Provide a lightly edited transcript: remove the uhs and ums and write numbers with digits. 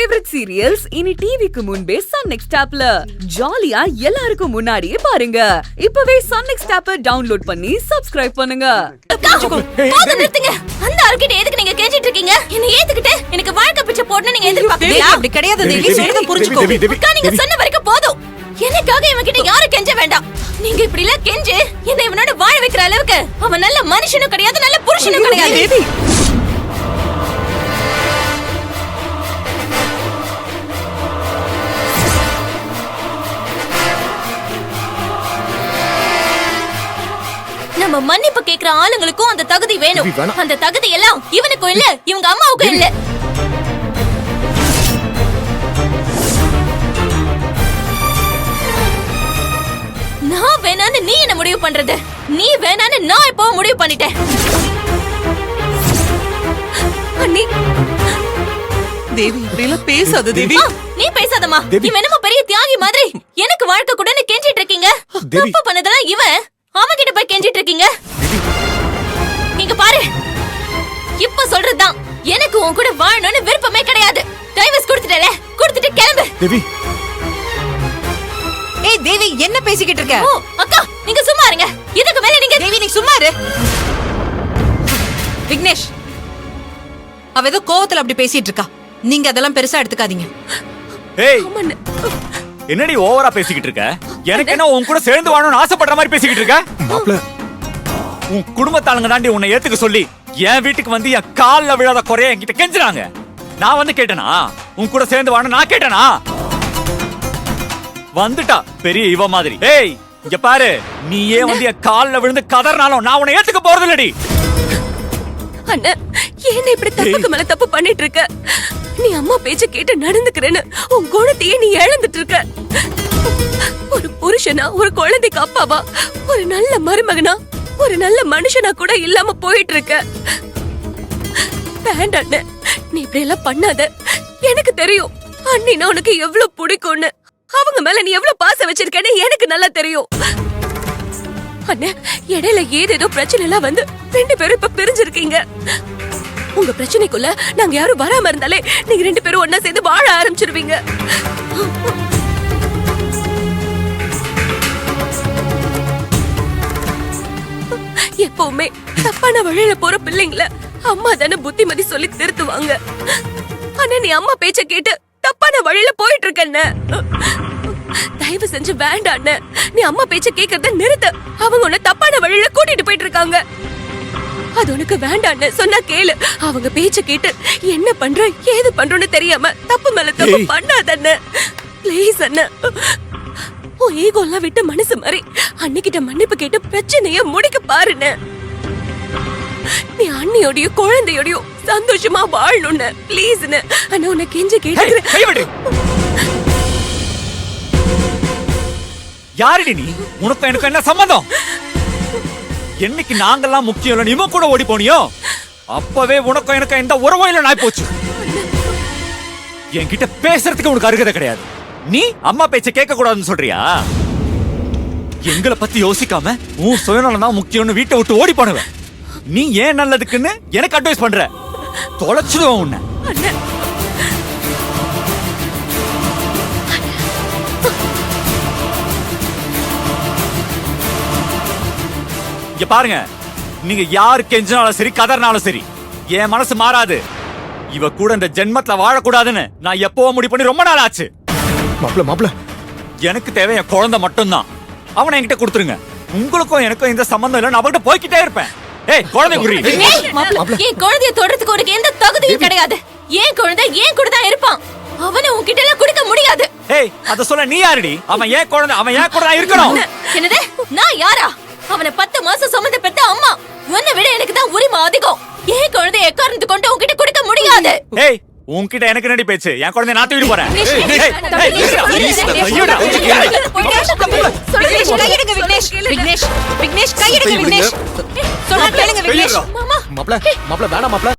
Favourite serials இனி டிவிக்கு முன்பே சன் நெக்ஸ்ட் ஆப்ல ஜாலியா எல்லாருக்கும் முன்னாடியே பாருங்க. இப்பவே சன் நெக்ஸ்ட் ஆப்பை டவுன்லோட் பண்ணி சப்ஸ்கிரைப் பண்ணுங்க. அந்த ஆர்கிட்ட எதுக்கு நீங்க கேட்டிட்டு இருக்கீங்க? என்ன ஏத்துக்கிட்டு எனக்கு வாழ்க்கை பிச்சை போடணும் நீங்க எதிர்பார்க்கறீங்களா? அப்படி கிடையாது தேவி, சொல்றத புரிஞ்சுக்கோ. அக்கா நீங்க சொன்ன வரைக்கும் போதும். எனக்காக இவன் கிட்ட யாரும் கெஞ்ச வேண்டாம். நீங்க இப்படி எல்லாம் கெஞ்சு என்ன இவனோட வாழ வைக்கிற அளவுக்கு அவன் நல்ல மனுஷனும் கிடையாது, நல்ல புருஷனும் கிடையாது. நம்ம மன்னிப்பு கேக்குற ஆளுங்களுக்கும் அந்த தகுதி வேணும். அந்த தகுதி எல்லாம் இவனுக்கும் இல்ல, இவங்க அம்மாவுக்கும் இல்ல. நான் வேணான்னு நீ என்ன முடிவு பண்றது? நீ வேணான்னு நான் இப்போ முடிவு பண்ணிட்டேன். அண்ணி தேவி இப்படி எல்லாம் பேசாத தேவி. நீ பேசாதம்மா. நீ என்னமோ பெரிய தியாகி மாதிரி எனக்கு வாழ்க்கை கூடன்னு கெஞ்சிட்டு இருக்கீங்க. தப்பு பண்ணதெல்லாம் இவன், அவன் கிட்ட போய் கெஞ்சிட்டு இருக்கீங்க. நீங்க பாரு, இப்ப சொல்றதுதான் எனக்கு உன் கூட வாழணும்னு விருப்பமே கிடையாது. டைவர்ஸ் கொடுத்துட்டல, கொடுத்துட்டு கிளம்பு. தேவி, ஏய் தேவி என்ன பேசிக்கிட்டு இருக்க? ஓ அக்கா நீங்க சும்மா இருங்க. இதுக்கு மேல நீங்க தேவி நீ சும்மா இரு. விக்னேஷ், அவ ஏதோ கோவத்துல அப்படி பேசிட்டு இருக்கா. நீங்க அதெல்லாம் பெருசா எடுத்துக்காதீங்க. ஏய் என்னடி ஓவரா பேசிக்கிட்டு இருக்க? எனக்கு என்ன உன் கூட சேர்ந்து வாழணும்னு ஆசைப்படுற மாதிரி பேசிக்கிட்டு இருக்க? மாப்ள, உன் குடும்பத்தாளுங்க தாண்டி உன்னை ஏத்துக்க சொல்லி என் வீட்டுக்கு வந்து என் கால்ல விழாத குறைய என்கிட்ட கெஞ்சுறாங்க. நான் வந்து கேட்டனா? உன் கூட சேர்ந்து வாழணும் நான் கேட்டனா? வந்துட்டா பெரிய இவ மாதிரி. ஏய் இங்க பாரு, நீயே வந்து என் கால்ல விழுந்து கதறினாலும் நான் உன்னை ஏத்துக்க போறது இல்லடி. அண்ணா ஏன் இப்படி தப்புக்கு மேல தப்பு பண்ணிட்டு இருக்க? நீ அம்மா பேச்ச கேட்டு நடந்துக்கிறேன்னு உன் குணத்தையே நீ இழந்துட்டு இருக்க. ஒரு புருஷனா, ஒரு குழந்தைக்கு அப்பாவா, ஒரு நல்ல மருமகனா, ஒரு நல்ல மனுஷனா கூட இல்லாம போயிட்டு இருக்க. வேண்டாண்ண, நீ இப்படி எல்லாம் பண்ணாத. எனக்கு தெரியும் அண்ணினா உனக்கு எவ்வளவு பிடிக்கும்னு. அவங்க மேல நீ எவ்வளவு பாசம் வச்சிருக்கேன்னு எனக்கு நல்லா தெரியும். அண்ணா இடையில ஏதேதோ பிரச்சனை எல்லாம் வந்து 2 பேரும் இப்ப பிரிஞ்சிருக்கீங்க. உங்க பிரச்சனைக்குள்ள நாங்க யாரும் வராம இருந்தாலே நீங்க 2 பேரும் ஒன்னா சேர்ந்து வாழ ஆரம்பிச்சிருவீங்க. எப்பவுமே தப்பான வழியில போற பிள்ளைங்கள அம்மா தானே புத்திமதி சொல்லி திருத்துவாங்க. ஆனா நீ அம்மா பேச்ச கேட்டு தப்பான வழியில போயிட்டு இருக்கண்ண. தயவு செஞ்சு வேண்டாண்ண, நீ அம்மா பேச்ச கேக்குறத நிறுத்து. அவங்க உன்னை தப்பான வழியில கூட்டிட்டு போயிட்டு இருக்காங்க. அது உனக்கு வேண்டான்னு சொன்னா கேளு. அவங்க பேச்ச கேட்டு என்ன பண்ற ஏது பண்றோன்னு தெரியாம தப்பு மேல தப்பு பண்ணாதண்ண. பிளீஸ் அண்ணா, உன் ஈகோ எல்லாம் விட்டு மனசு மாதிரி அன்னிக்கிட்ட மன்னிப்பு கேட்டு பிரச்சனைய முடிக்க பாருன்னு. நீ அண்ணியோடய குழந்தையோடய சந்தோஷமா வாழணும்னு பிளீஸ்னு அண்ணா உன்னை கெஞ்சி கேட்டு. யாரடி நீ? உனக்கு எனக்கு என்ன சம்பந்தம்? என்னைக்கு நாங்கெல்லாம் முக்கியம் இல்ல இவன் கூட ஓடி போனியோ அப்பவே உனக்கும் எனக்கு எந்த உறவும் இல்ல நாய் போச்சு. என்கிட்ட பேசுறதுக்கு உனக்கு அருகதை கிடையாது. நீ அம்மா பேச்ச கேட்க கூடாதுன்னு சொல்றியா? எங்களை பத்தி யோசிக்காம உன் சுயநலம் தான் முக்கியம்னு வீட்டை விட்டு ஓடி போனவன் நீ ஏன் நல்லதுக்குன்னு எனக்கு அட்வைஸ் பண்ற? தொலைச்சிடுவோம் உன்னை. இங்க பாருங்க, நீங்க யாரு கெஞ்சினாலும் சரி கதறினாலும் சரி என் மனசு மாறாது. இவ கூட இந்த ஜென்மத்துல வாழக்கூடாதுன்னு நான் எப்பவோ முடிவு பண்ணி ரொம்ப நாள் ஆச்சு. மாப்ள எனக்கு தேவை என் குழந்தை மட்டும்தான். அவனை என்கிட்ட கொடுத்துருங்க. உங்களுக்கும் எனக்கும் எந்த சம்பந்தம் இல்ல, நான் அவகிட்ட போய்கிட்டே இருப்பேன். ஏய் குழந்தை குடி. என் குழந்தைய தொடறதுக்கு உனக்கு எந்த தகுதியும் கிடையாது. ஏன் குழந்தை ஏன் கூட தான் இருப்பான். அவனை உன்கிட்ட எல்லாம் கொடுக்க முடியாது. ஏய் அத சொல்ல நீ யாரடி? அவன் ஏன் குழந்தை, அவன் ஏன் கூட தான் இருக்கணும். என்னது நான் யாரா? அவனை 10 மாசம் சுமந்து பெத்த அம்மா. உன்னை விட எனக்கு தான் உரிமை அதிகம். ஏன் குழந்தைய எக்காரணத்து கொண்டு உன்கிட்ட கொடுக்க முடியாது. ஏய் உன்கிட்ட எனக்கு நடி பேச்சு? என் குழந்தைய நான் தூக்கிட்டு போறேன். விக்னேஷ் கையெடுங்க விக்னேஷ். சொன்னா கேளுங்க விக்னேஷ். மாப்ள வேணாம் மாப்ள.